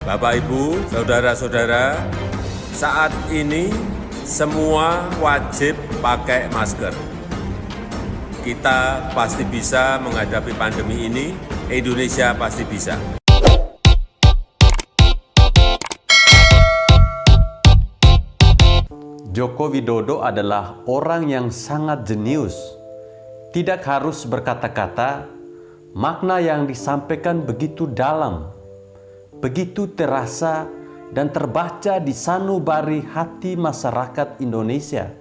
Bapak, Ibu, saudara-saudara, saat ini semua wajib pakai masker. Kita pasti bisa menghadapi pandemi ini, Indonesia pasti bisa. Joko Widodo adalah orang yang sangat jenius. Tidak harus berkata-kata, makna yang disampaikan begitu dalam, begitu terasa dan terbaca di sanubari hati masyarakat Indonesia.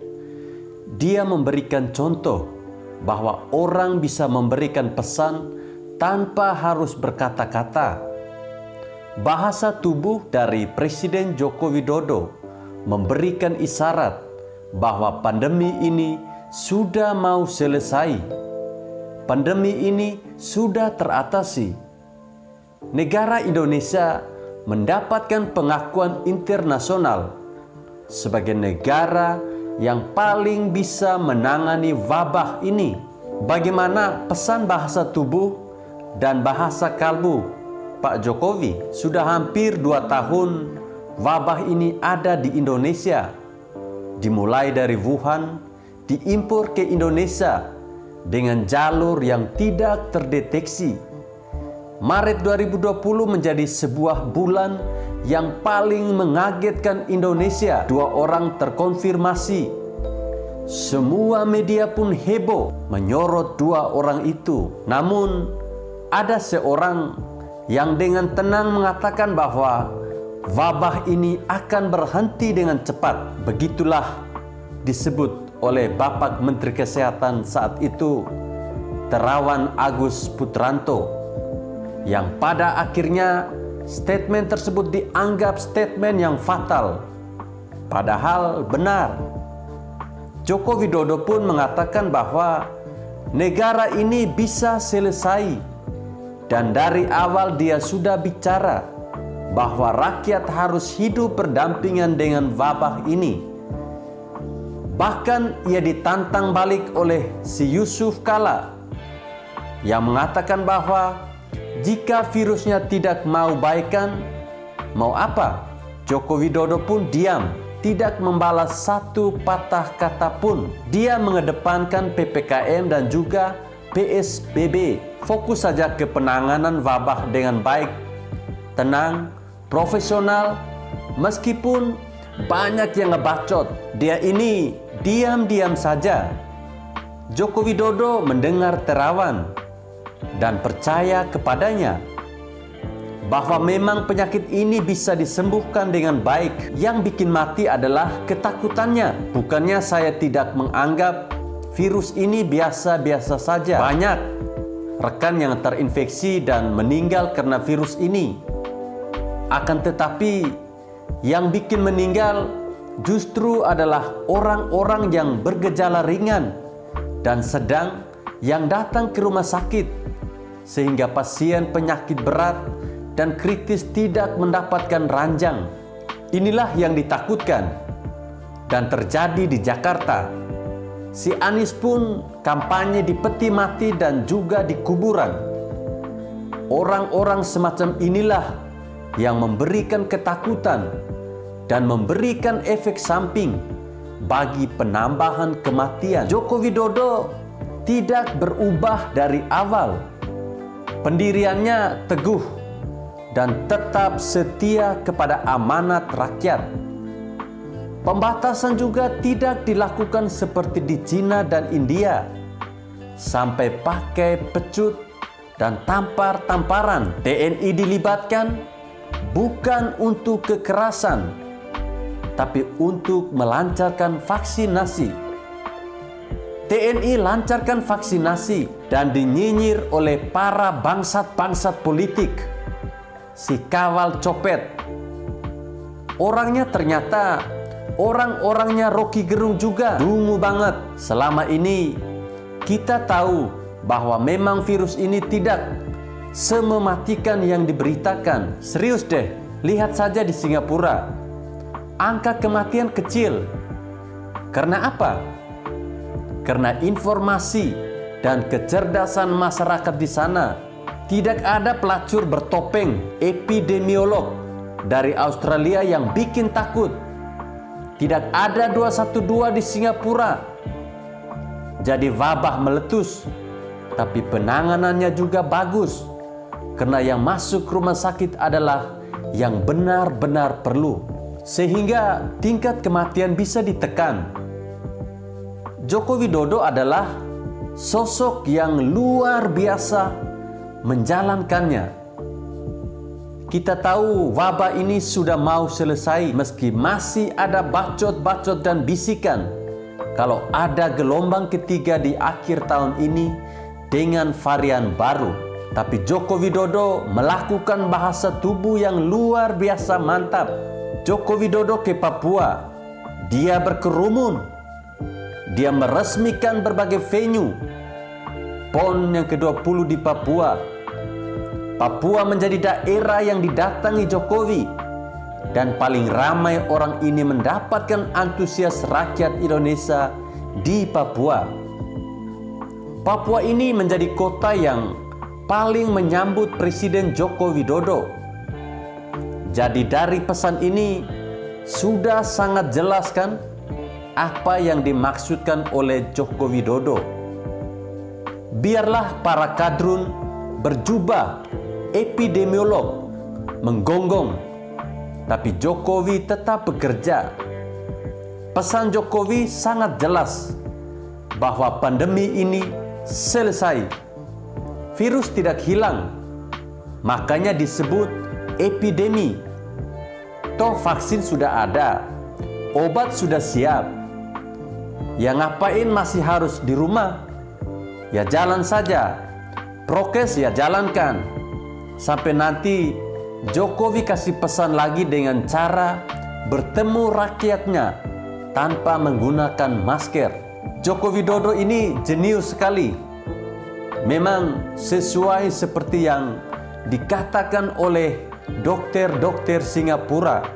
Dia memberikan contoh bahwa orang bisa memberikan pesan tanpa harus berkata-kata. Bahasa tubuh dari Presiden Joko Widodo memberikan isyarat bahwa pandemi ini sudah mau selesai. Pandemi ini sudah teratasi. Negara Indonesia mendapatkan pengakuan internasional sebagai negara yang paling bisa menangani wabah ini. Bagaimana pesan bahasa tubuh dan bahasa kalbu Pak Jokowi? Sudah hampir 2 tahun wabah ini ada di Indonesia. Dimulai dari Wuhan, diimpor ke Indonesia dengan jalur yang tidak terdeteksi. Maret 2020 menjadi sebuah bulan yang paling mengagetkan Indonesia. 2 orang terkonfirmasi. Semua media pun heboh menyorot 2 orang itu. Namun ada seorang yang dengan tenang mengatakan bahwa wabah ini akan berhenti dengan cepat. Begitulah disebut oleh Bapak Menteri Kesehatan saat itu, Terawan Agus Putranto, yang pada akhirnya statement tersebut dianggap statement yang fatal. Padahal benar. Joko Widodo pun mengatakan bahwa negara ini bisa selesai. Dan dari awal dia sudah bicara bahwa rakyat harus hidup berdampingan dengan wabah ini. Bahkan ia ditantang balik oleh si Yusuf Kala yang mengatakan bahwa jika virusnya tidak mau baikan, mau apa? Joko Widodo pun diam, tidak membalas satu patah kata pun. Dia mengedepankan PPKM dan juga PSBB. Fokus saja ke penanganan wabah dengan baik, tenang, profesional. Meskipun banyak yang ngebacot, dia ini diam-diam saja. Joko Widodo mendengar Terawan dan percaya kepadanya bahwa memang penyakit ini bisa disembuhkan dengan baik. Yang bikin mati adalah ketakutannya. Bukannya saya tidak menganggap virus ini biasa-biasa saja. Banyak rekan yang terinfeksi dan meninggal karena virus ini. Akan tetapi yang bikin meninggal justru adalah orang-orang yang bergejala ringan dan sedang yang datang ke rumah sakit, sehingga pasien penyakit berat dan kritis tidak mendapatkan ranjang. Inilah yang ditakutkan dan terjadi di Jakarta. Si Anies pun kampanye di peti mati dan juga di kuburan. Orang-orang semacam inilah yang memberikan ketakutan dan memberikan efek samping bagi penambahan kematian. Joko Widodo tidak berubah dari awal. Pendiriannya teguh dan tetap setia kepada amanat rakyat. Pembatasan juga tidak dilakukan seperti di Cina dan India, sampai pakai pecut dan tampar-tamparan. TNI dilibatkan bukan untuk kekerasan, tapi untuk melancarkan vaksinasi. TNI lancarkan vaksinasi dan dinyinyir oleh para bangsat-bangsat politik, si kawal copet. Orangnya ternyata orang-orangnya Rocky Gerung juga. Dungu banget. Selama ini kita tahu bahwa memang virus ini tidak semematikan yang diberitakan. Serius deh, lihat saja di Singapura. Angka kematian kecil. Karena apa? Karena informasi dan kecerdasan masyarakat di sana. Tidak ada pelacur bertopeng, epidemiolog dari Australia yang bikin takut. Tidak ada 212 di Singapura. Jadi wabah meletus, tapi penanganannya juga bagus. Karena yang masuk rumah sakit adalah yang benar-benar perlu. Sehingga tingkat kematian bisa ditekan. Joko Widodo adalah sosok yang luar biasa menjalankannya. Kita tahu wabah ini sudah mau selesai meski masih ada bacot-bacot dan bisikan kalau ada gelombang ketiga di akhir tahun ini dengan varian baru. Tapi Joko Widodo melakukan bahasa tubuh yang luar biasa mantap. Joko Widodo ke Papua, dia berkerumun, dia meresmikan berbagai venue. PON yang ke-20 di Papua. Papua menjadi daerah yang didatangi Jokowi. Dan paling ramai orang ini mendapatkan antusias rakyat Indonesia di Papua. Papua ini menjadi kota yang paling menyambut Presiden Joko Widodo. Jadi dari pesan ini sudah sangat jelas kan apa yang dimaksudkan oleh Joko Widodo. Biarlah para kadrun berjubah epidemiolog menggonggong, tapi Jokowi tetap bekerja. Pesan Jokowi sangat jelas bahwa pandemi ini selesai. Virus tidak hilang, makanya disebut epidemi. Toh vaksin sudah ada, obat sudah siap. Ya ngapain masih harus di rumah? Ya jalan saja, prokes ya jalankan. Sampai nanti Jokowi kasih pesan lagi dengan cara bertemu rakyatnya tanpa menggunakan masker. Joko Widodo ini jenius sekali. Memang sesuai seperti yang dikatakan oleh dokter-dokter Singapura.